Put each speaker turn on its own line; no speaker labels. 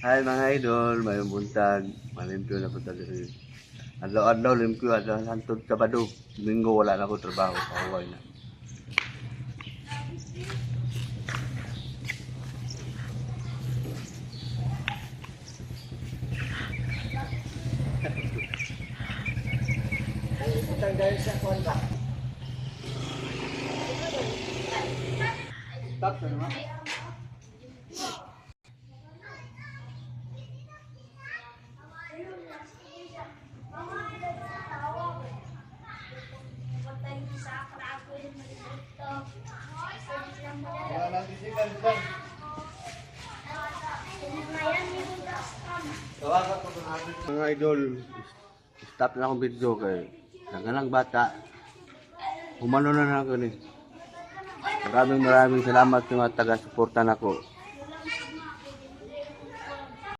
Hi mga idol, mayong buntag, malimpyo na po talaga. Adlaw-adlaw limpyo, adlaw hantod Sabado, Linggo wala na ko trabaho, kahuway na.
Dahil sa konda. Stop na naman.
Mga idol, stop na akong video kay nagalang bata. Umano na ako ni. Maraming salamat sa mga taga-suporta nako.